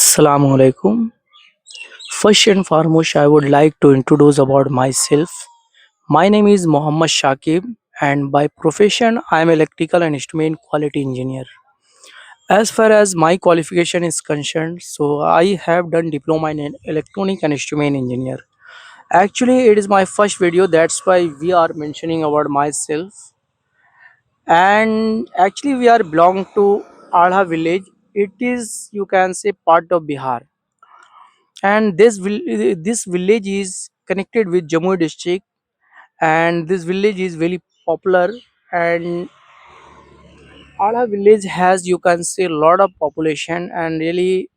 Assalamu alaikum. First and foremost, I would like to introduce about myself. My name is Muhammad Shakib, and by profession, I am electrical and instrument quality engineer. As far as my qualification is concerned, so I have done diploma in electronic and instrument engineer. Actually, it is my first video. That's why we are mentioning about myself. And actually, we are belong to Alha village. It is, you can say, part of Bihar, and this village is connected with Jammu district, and this village is very popular. And Ala village has, you can say, a lot of population, and really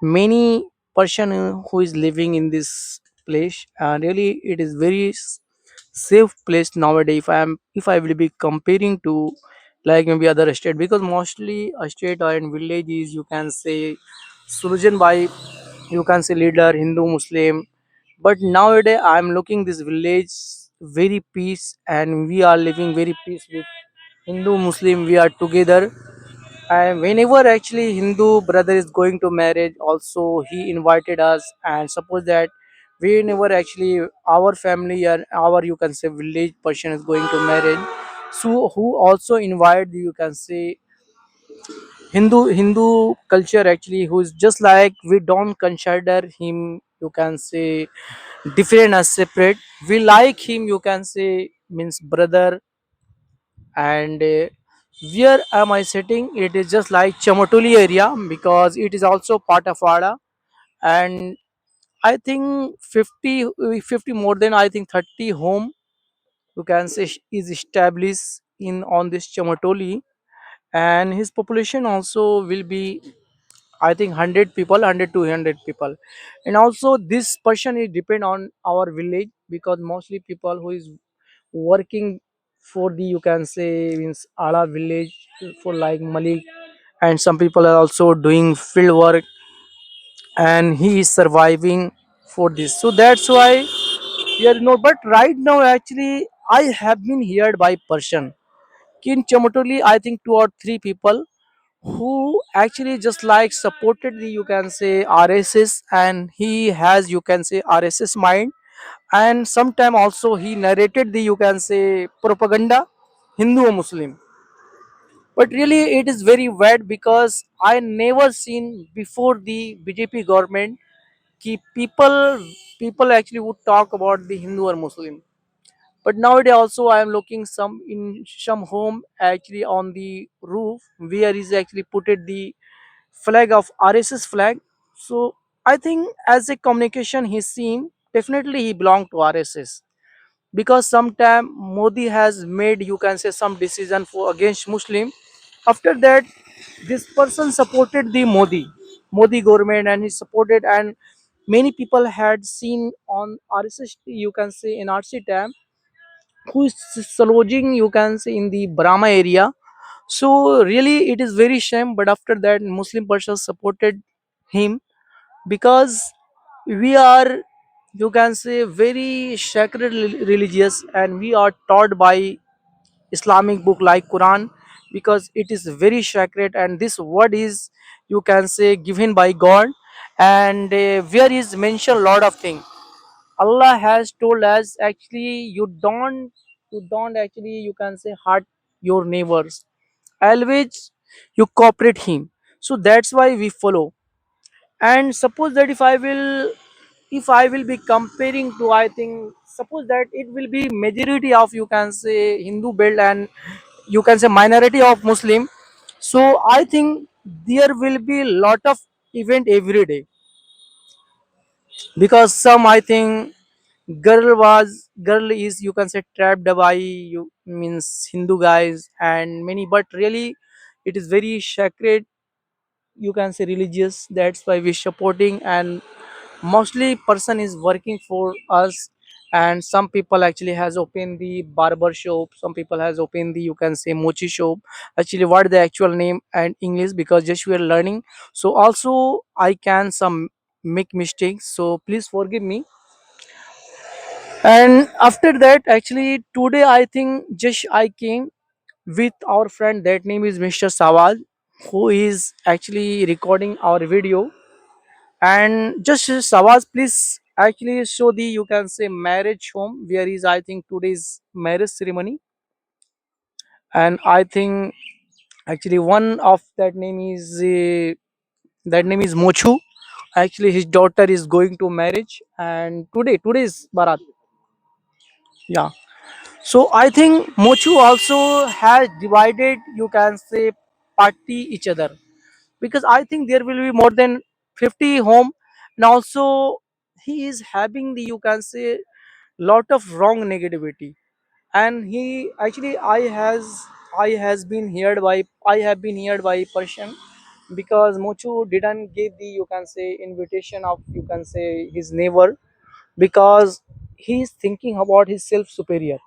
many person who is living in this place. And really it is very safe place nowadays. If I will be comparing to like maybe other state, because mostly a state and village is, you can say, solution by, you can say, leader Hindu Muslim. But nowadays I'm looking this village very peace, and we are living very peace with Hindu Muslim, we are together. And whenever actually Hindu brother is going to marriage, also he invited us. And suppose that whenever actually our family or our, you can say, village person is going to marriage, so who also invite, you can say, Hindu culture actually, who is just like, we don't consider him, you can say, different as separate. We like him, you can say, means brother. And where am I sitting? It is just like Chamatuli area, because it is also part of Ada. And I think 50 more than, I think, 30 home, you can say, is established in on this Chamatoli. And his population also will be, I think, 100 people, 100 to 200 people. And also this person is depend on our village, because mostly people who is working for the, you can say, means Ala village, for like Malik. And some people are also doing field work, and he is surviving for this. So that's why we are not. But right now actually I have been heard by person in Chamatoli, I think two or three people who actually just like supported the, you can say, RSS, and he has, you can say, RSS mind. And sometime also he narrated the, you can say, propaganda Hindu or Muslim. But really it is very bad, because I never seen before the BJP government ki people actually would talk about the Hindu or Muslim. But nowadays also I am looking some in some home actually on the roof, where is actually put it the flag of RSS flag. So I think as a communication he seen, definitely he belonged to RSS, because sometime Modi has made, you can say, some decision for against Muslim. After that, this person supported the Modi government, and he supported. And many people had seen on RSS, you can say, in RC time, who is salvaging, you can say, in the Brahma area. So really it is very shame, but after that Muslim person supported him, because we are, you can say, very sacred religious, and we are taught by Islamic book like Quran, because it is very sacred, and this word is, you can say, given by God. And where is mentioned lot of things. Allah has told us actually, you don't actually, you can say, hurt your neighbors. Always you cooperate him. So that's why we follow. And suppose that if I will be comparing to, I think, suppose that it will be majority of, you can say, Hindu belt, and you can say minority of Muslim. So I think there will be lot of event every day, because some, I think, girl is, you can say, trapped by, you means Hindu guys, and many. But really it is very sacred, you can say, religious. That's why we supporting. And mostly person is working for us. And some people actually has opened the barber shop, some people has opened the, you can say, mochi shop. Actually what the actual name and English, because just we are learning. So also I can some make mistakes, so please forgive me. And after that, actually today I think just I came with our friend, that name is Mr. Sawal, who is actually recording our video. And just Savas, please actually show the, you can say, marriage home where is, I think, today's marriage ceremony. And I think actually one of that name is Mochu. Actually, his daughter is going to marriage, and today's Barat. Yeah. So I think Mochu also has divided, you can say, party each other, because I think there will be more than 50 home, and also he is having the, you can say, lot of wrong negativity. And he actually, I have been heard by person, because Mochu didn't give the, you can say, invitation of, you can say, his neighbor, because he is thinking about his self superior.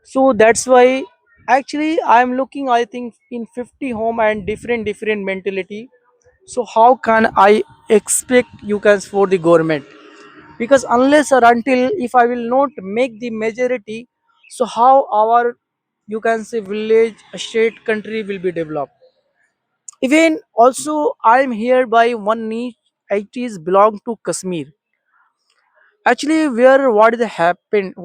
So that's why actually I'm looking, I think, in 50 home and different mentality. So how can I expect, you can, for the government? Because unless or until if I will not make the majority, so how our, you can say, village, state, country will be developed? Even also I'm here by one niche. It is belong to Kashmir. Actually, where what happened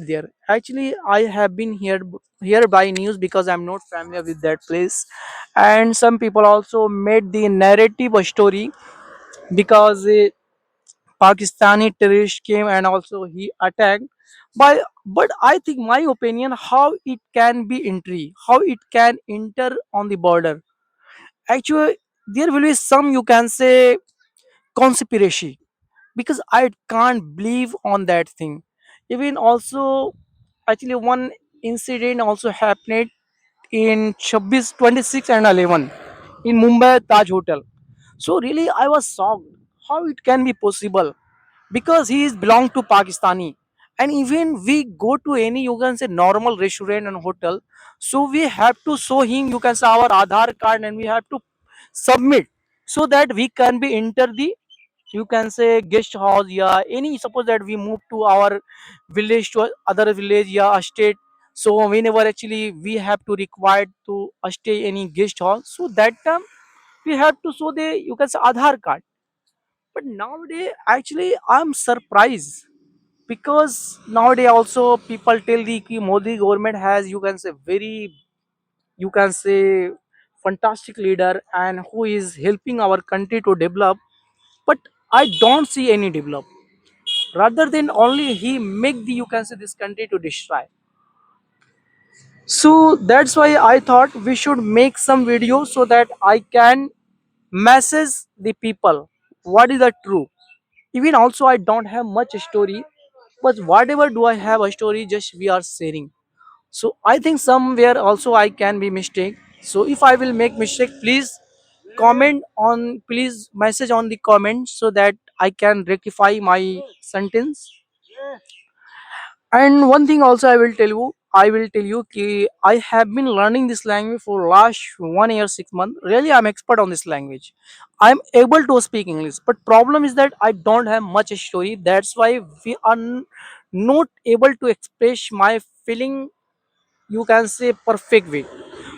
there? Actually, I have been here by news, because I'm not familiar with that place, and some people also made the narrative a story, because Pakistani terrorist came and also he attacked. But I think my opinion, how it can be entry, how it can enter on the border. Actually, there will be some, you can say, conspiracy, because I can't believe on that thing. Even also, actually, one incident also happened in 26, 26 and 11 in Mumbai Taj Hotel. So really, I was shocked how it can be possible, because he is belong to Pakistani. And even we go to any, you can say, normal restaurant and hotel, so we have to show him, you can say, our Aadhaar card, and we have to submit, so that we can be enter the, you can say, guest house. Yeah, any, suppose that we move to our village to other village, yeah, a state. So whenever actually we have to required to stay any guest house, so that time we have to show the, you can say, Aadhaar card. But nowadays actually I'm surprised, because nowadays also people tell the ki Modi government has, you can say, very, you can say, fantastic leader, and who is helping our country to develop. But I don't see any develop, rather than only he make the, you can say, this country to destroy. So that's why I thought we should make some video, so that I can message the people what is the true. Even also I don't have much story, but whatever do I have a story, just we are sharing. So I think somewhere also I can be mistake. So if I will make mistake, please message on the comment, so that I can rectify my sentence. And one thing also I will tell you ki I have been learning this language for last 1 year 6 months. Really, I'm expert on this language. I'm able to speak English, but problem is that I don't have much story. That's why we are not able to express my feeling, you can say, perfect way.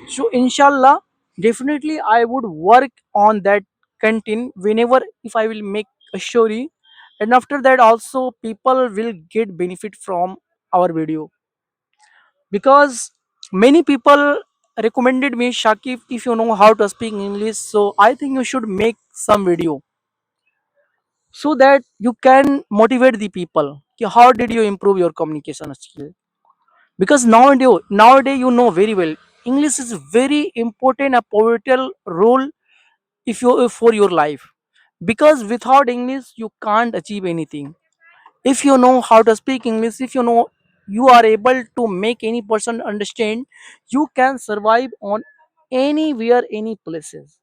So inshallah, definitely I would work on that content whenever if I will make a story, and after that also people will get benefit from our video, because many people recommended me, Shakib, if you know how to speak English, so I think you should make some video, so that you can motivate the people. Ki how did you improve your communication skill? Because nowadays you know very well, English is very important, a pivotal role if you for your life, because without English you can't achieve anything. If you know how to speak English, if you know, you are able to make any person understand, you can survive on anywhere, any places.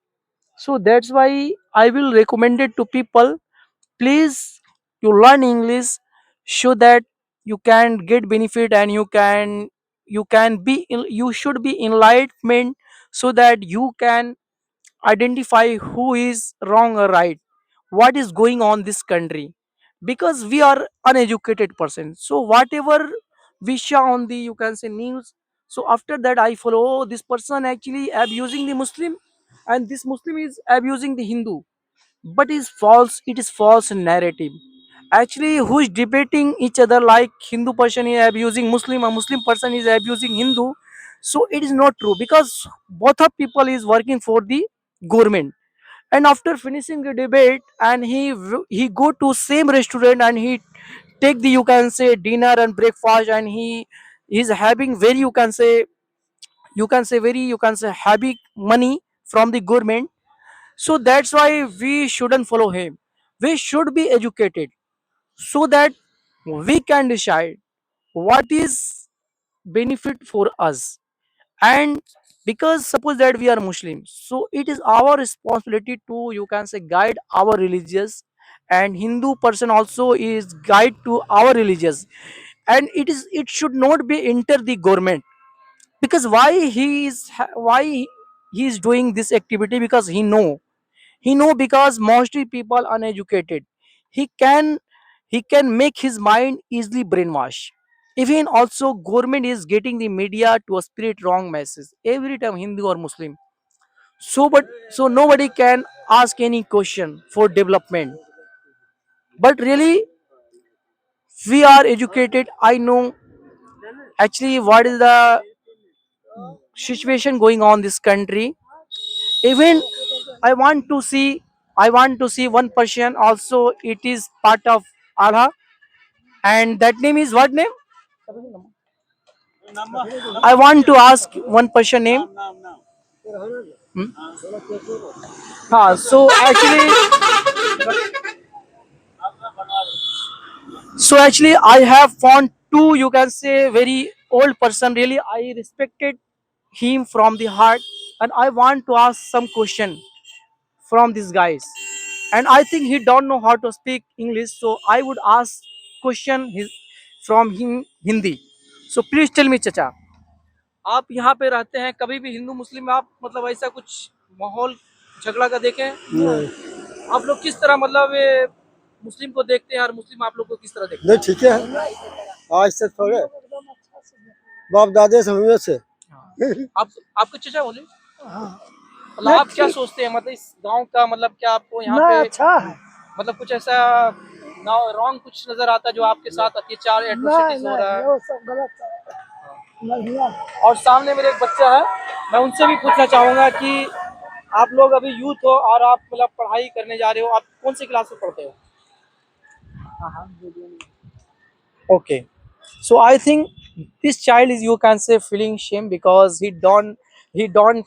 So that's why I will recommend it to people, please, you learn English, so that you can get benefit, and you should be enlightenment, so that you can identify who is wrong or right, what is going on this country. Because we are uneducated person, so whatever we saw on the, you can say, news, so after that I follow, this person actually abusing the Muslim, and this Muslim is abusing the Hindu. but is false. It is false narrative. Actually, who is debating each other like Hindu person is abusing Muslim, a Muslim person is abusing Hindu? So it is not true, because both of people is working for the government. And after finishing the debate, and he go to same restaurant, and he take the, you can say, dinner and breakfast, and he is having very, you can say very, you can say, heavy money from the government. So that's why we shouldn't follow him. We should be educated, so that we can decide what is benefit for us. And because suppose that we are Muslims, so it is our responsibility to, you can say, guide our religious, and Hindu person also is guide to our religious. And it should not be enter the government. Because why he is doing this activity? Because he know because mostly people uneducated. He can he can make his mind easily brainwash. Even also government is getting the media to spread wrong message every time, Hindu or Muslim. So nobody can ask any question for development. But really, we are educated. I know actually what is the situation going on in this country. Even I want to see one person also. It is part of Allah, and that name is what name? I want to ask one person name. Hmm? So actually I have found two, you can say, very old person. Really, I respected him from the heart, and I want to ask some question from these guys. And I think he don't know how to speak English, so I would ask question his from him Hindi. So please tell me, चाचा, आप यहाँ पे रहते हैं, कभी भी हिंदू मुस्लिम में आप मतलब ऐसा कुछ माहौल झगड़ा का देखें? नहीं। आप लोग किस तरह मतलब ये मुस्लिम को देखते हैं, और मुस्लिम आप लोग को किस तरह देखते हैं? नहीं, ठीक है। आज से थोड़े बाप दादे से हुए से। हाँ। आप आपके चचा बोले, मतलब आप क्या सोचते हैं, मतलब इस गांव का, मतलब क्या आपको यहाँ पे अच्छा है? मतलब कुछ ऐसा रॉन्ग कुछ नजर आता है जो आपके साथ अत्याचार एट्रोसिटीज हो रहा है? वो सब गलत है। और सामने मेरे एक बच्चा है, मैं उनसे भी पूछना चाहूंगा कि आप लोग अभी यूथ हो और आप मतलब पढ़ाई करने जा रहे हो, आप कौन सी क्लास में पढ़ते हो? Okay. So I think this child is, you can say, feeling shame because he don't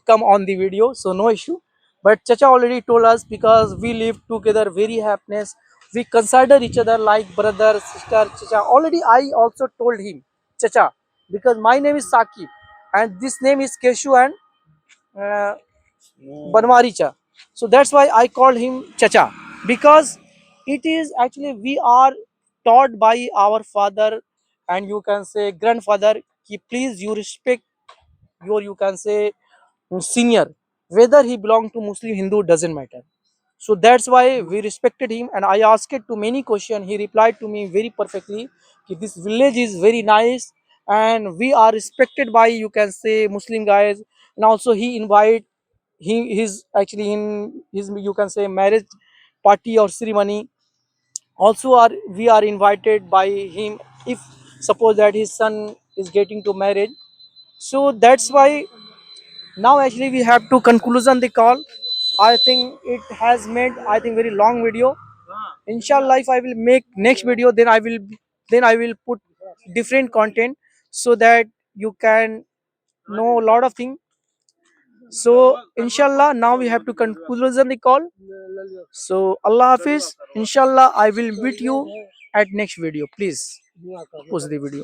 come on the video, so no issue. But Chacha already told us, because we live together very happiness. We consider each other like brother, sister. Chacha already, I also told him, Chacha, because my name is Sakib and this name is Keshu and uh, Banwaricha. So that's why I called him Chacha, because it is actually we are taught by our father, and you can say grandfather, ki please you respect your, you can say, senior, whether he belong to Muslim, Hindu, doesn't matter. So that's why we respected him, and I asked it to many questions. He replied to me very perfectly कि this village is very nice, and we are respected by, you can say, Muslim guys. And also he invite, he's actually in his, you can say, marriage party or ceremony. Also we are invited by him if suppose that his son is getting to marriage. So that's why now actually we have to conclusion the call. I think it has made, I think, very long video. Inshallah, if I will make next video, then I will put different content, so that you can know a lot of things. So inshallah, now we have to conclusion the call. So Allah Hafiz. Inshallah, I will meet you at next video. Please pause the video.